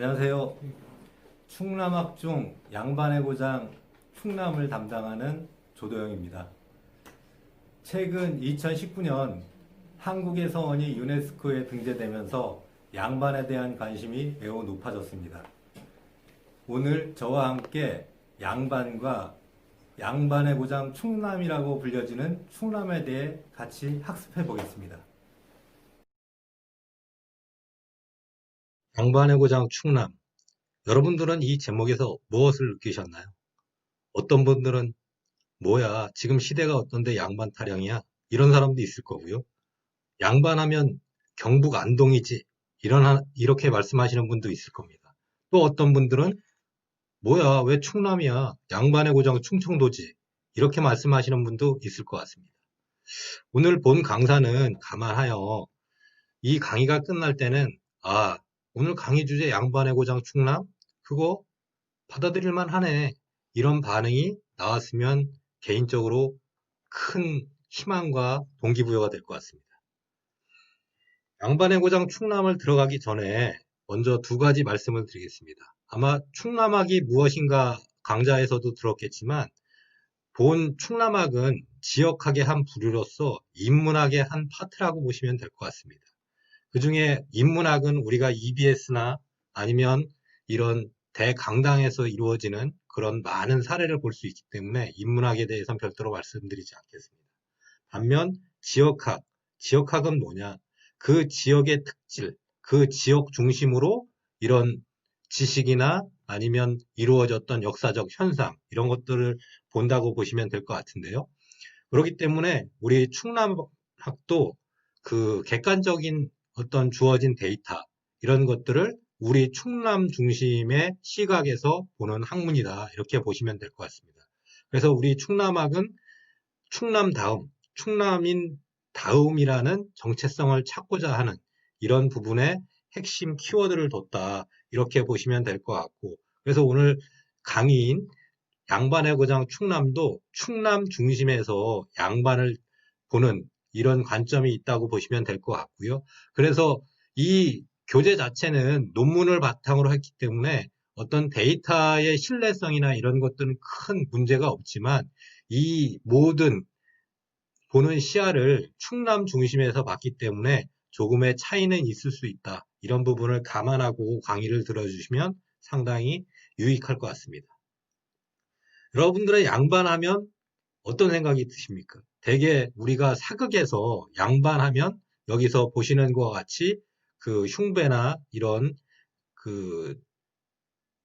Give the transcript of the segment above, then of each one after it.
안녕하세요. 충남학중 양반의 고장 충남을 담당하는 조도영입니다. 최근 2019년 한국의 서원이 유네스코에 등재되면서 양반에 대한 관심이 매우 높아졌습니다. 오늘 저와 함께 양반과 양반의 고장 충남이라고 불려지는 충남에 대해 같이 학습해 보겠습니다. 양반의 고장 충남. 여러분들은 이 제목에서 무엇을 느끼셨나요? 어떤 분들은 뭐야, 지금 시대가 어떤데 양반 타령이야? 이런 사람도 있을 거고요. 양반하면 경북 안동이지. 이렇게 말씀하시는 분도 있을 겁니다. 또 어떤 분들은 뭐야, 왜 충남이야? 양반의 고장 충청도지. 이렇게 말씀하시는 분도 있을 것 같습니다. 오늘 본 강사는 감안하여 이 강의가 끝날 때는 오늘 강의 주제 양반의 고장 충남? 그거 받아들일만 하네. 이런 반응이 나왔으면 개인적으로 큰 희망과 동기부여가 될 것 같습니다. 양반의 고장 충남을 들어가기 전에 먼저 두 가지 말씀을 드리겠습니다. 아마 충남학이 무엇인가 강좌에서도 들었겠지만 본 충남학은 지역학의 한 부류로서 인문학의 한 파트라고 보시면 될 것 같습니다. 그 중에 인문학은 우리가 EBS나 아니면 이런 대강당에서 이루어지는 그런 많은 사례를 볼 수 있기 때문에 인문학에 대해서는 별도로 말씀드리지 않겠습니다. 반면 지역학은 뭐냐? 그 지역의 특질, 그 지역 중심으로 이런 지식이나 아니면 이루어졌던 역사적 현상, 이런 것들을 본다고 보시면 될 것 같은데요. 그렇기 때문에 우리 충남학도 그 객관적인 어떤 주어진 데이터, 이런 것들을 우리 충남 중심의 시각에서 보는 학문이다. 이렇게 보시면 될 것 같습니다. 그래서 우리 충남학은 충남인 다음이라는 정체성을 찾고자 하는 이런 부분에 핵심 키워드를 뒀다. 이렇게 보시면 될 것 같고, 그래서 오늘 강의인 양반의 고장 충남도 충남 중심에서 양반을 보는 이런 관점이 있다고 보시면 될 것 같고요. 그래서 이 교재 자체는 논문을 바탕으로 했기 때문에 어떤 데이터의 신뢰성이나 이런 것들은 큰 문제가 없지만 이 모든 보는 시야를 충남 중심에서 봤기 때문에 조금의 차이는 있을 수 있다. 이런 부분을 감안하고 강의를 들어주시면 상당히 유익할 것 같습니다. 여러분들의 양반하면 어떤 생각이 드십니까? 대개 우리가 사극에서 양반하면 여기서 보시는 것과 같이 그 흉배나 이런 그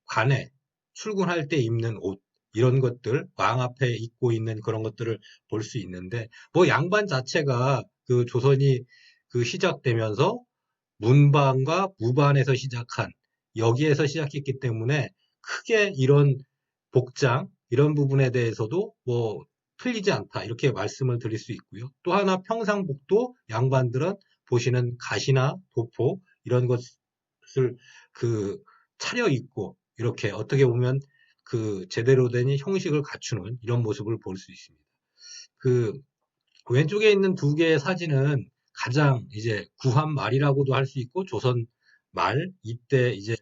관에 출근할 때 입는 옷 이런 것들 왕 앞에 입고 있는 그런 것들을 볼 수 있는데 뭐 양반 자체가 그 조선이 그 시작되면서 문반과 무반에서 시작한 여기에서 시작했기 때문에 크게 이런 복장 이런 부분에 대해서도 뭐 틀리지 않다 이렇게 말씀을 드릴 수 있고요. 또 하나 평상복도 양반들은 보시는 가시나 도포 이런 것을 그 차려 입고 이렇게 어떻게 보면 그 제대로 된 형식을 갖추는 이런 모습을 볼 수 있습니다. 그 왼쪽에 있는 두 개의 사진은 가장 이제 구한 말이라고도 할 수 있고 조선 말 이때 이제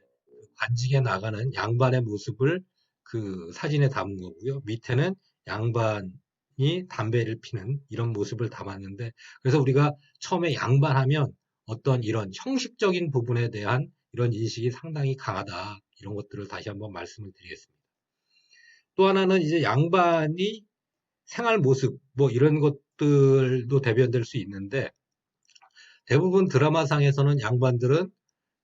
관직에 나가는 양반의 모습을 그 사진에 담은 거고요. 밑에는 양반이 담배를 피는 이런 모습을 담았는데 그래서 우리가 처음에 양반하면 어떤 이런 형식적인 부분에 대한 이런 인식이 상당히 강하다. 이런 것들을 다시 한번 말씀을 드리겠습니다. 또 하나는 이제 양반이 생활 모습 뭐 이런 것들도 대변될 수 있는데 대부분 드라마상에서는 양반들은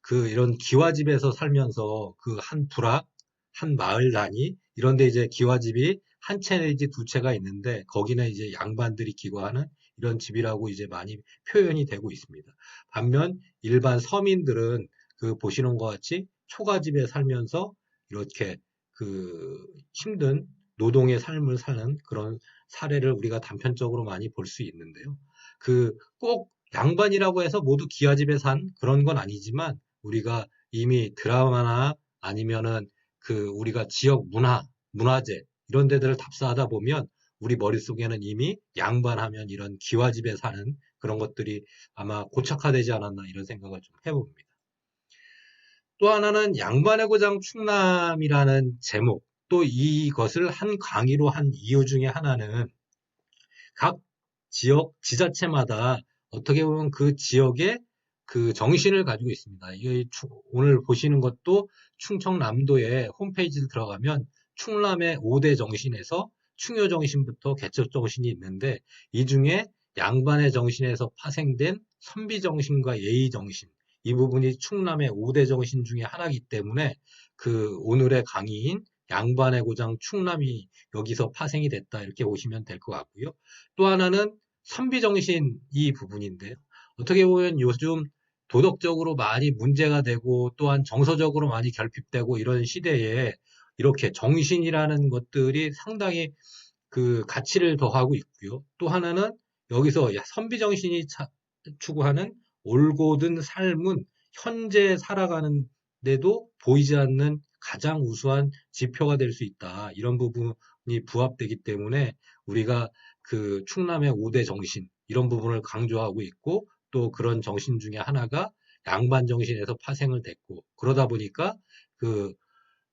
그 이런 기와집에서 살면서 그 한 부락, 한 마을 단위 이런 데 이제 기와집이 한 채 내지 두 채가 있는데 거기는 이제 양반들이 기거하는 이런 집이라고 이제 많이 표현이 되고 있습니다. 반면 일반 서민들은 그 보시는 것 같이 초가집에 살면서 이렇게 그 힘든 노동의 삶을 사는 그런 사례를 우리가 단편적으로 많이 볼 수 있는데요. 그 꼭 양반이라고 해서 모두 기와집에 산 그런 건 아니지만 우리가 이미 드라마나 아니면은 그 우리가 지역 문화재 이런 데들을 답사하다 보면 우리 머릿속에는 이미 양반하면 이런 기와집에 사는 그런 것들이 아마 고착화되지 않았나 이런 생각을 좀 해봅니다. 또 하나는 양반의 고장 충남이라는 제목, 또 이것을 한 강의로 한 이유 중에 하나는 각 지역, 지자체마다 어떻게 보면 그 지역의 그 정신을 가지고 있습니다. 오늘 보시는 것도 충청남도의 홈페이지에 들어가면 충남의 5대 정신에서 충효 정신부터 개척 정신이 있는데 이 중에 양반의 정신에서 파생된 선비 정신과 예의 정신, 이 부분이 충남의 5대 정신 중에 하나이기 때문에 그 오늘의 강의인 양반의 고장 충남이 여기서 파생이 됐다 이렇게 보시면 될 것 같고요. 또 하나는 선비정신 이 부분인데요. 어떻게 보면 요즘 도덕적으로 많이 문제가 되고 또한 정서적으로 많이 결핍되고 이런 시대에 이렇게 정신이라는 것들이 상당히 그 가치를 더하고 있고요. 또 하나는 여기서 선비정신이 추구하는 올곧은 삶은 현재 살아가는 데도 보이지 않는 가장 우수한 지표가 될 수 있다. 이런 부분이 부합되기 때문에 우리가 그 충남의 5대 정신 이런 부분을 강조하고 있고 또 그런 정신 중에 하나가 양반 정신에서 파생을 됐고 그러다 보니까 그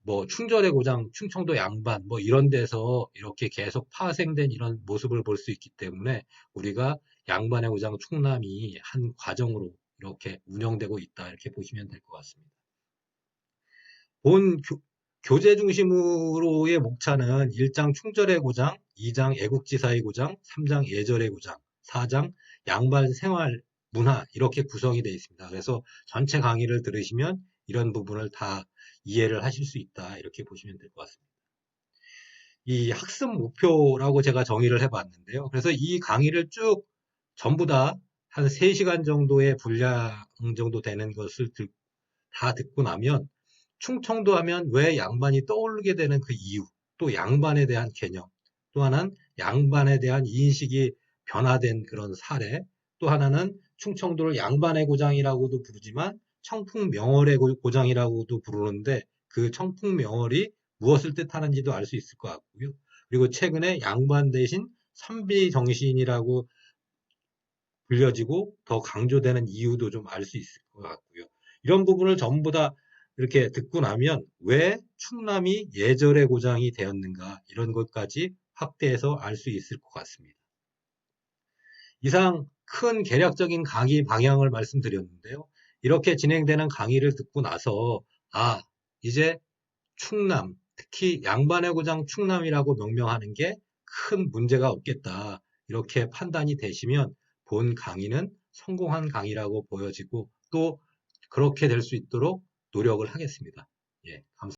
뭐 충절의 고장, 충청도 양반 뭐 이런 데서 이렇게 계속 파생된 이런 모습을 볼 수 있기 때문에 우리가 양반의 고장 충남이 한 과정으로 이렇게 운영되고 있다 이렇게 보시면 될 것 같습니다. 본 교재 중심으로의 목차는 1장 충절의 고장, 2장 애국지사의 고장, 3장 예절의 고장, 4장 양반 생활 문화 이렇게 구성이 되어 있습니다. 그래서 전체 강의를 들으시면 이런 부분을 다 이해를 하실 수 있다 이렇게 보시면 될 것 같습니다. 이 학습 목표라고 제가 정의를 해봤는데요. 그래서 이 강의를 쭉 전부 다 한 3시간 정도의 분량 정도 되는 것을 다 듣고 나면 충청도 하면 왜 양반이 떠오르게 되는 그 이유, 또 양반에 대한 개념, 또 하나는 양반에 대한 인식이 변화된 그런 사례, 또 하나는 충청도를 양반의 고장이라고도 부르지만 청풍명월의 고장이라고도 부르는데 그 청풍명월이 무엇을 뜻하는지도 알 수 있을 것 같고요. 그리고 최근에 양반 대신 선비 정신이라고 불려지고 더 강조되는 이유도 좀 알 수 있을 것 같고요. 이런 부분을 전부 다 이렇게 듣고 나면 왜 충남이 예절의 고장이 되었는가 이런 것까지 확대해서 알 수 있을 것 같습니다. 이상 큰 개략적인 강의 방향을 말씀드렸는데요. 이렇게 진행되는 강의를 듣고 나서 이제 충남, 특히 양반의 고장 충남이라고 명명하는 게 큰 문제가 없겠다. 이렇게 판단이 되시면 본 강의는 성공한 강의라고 보여지고 또 그렇게 될 수 있도록 노력을 하겠습니다. 예, 감사합니다.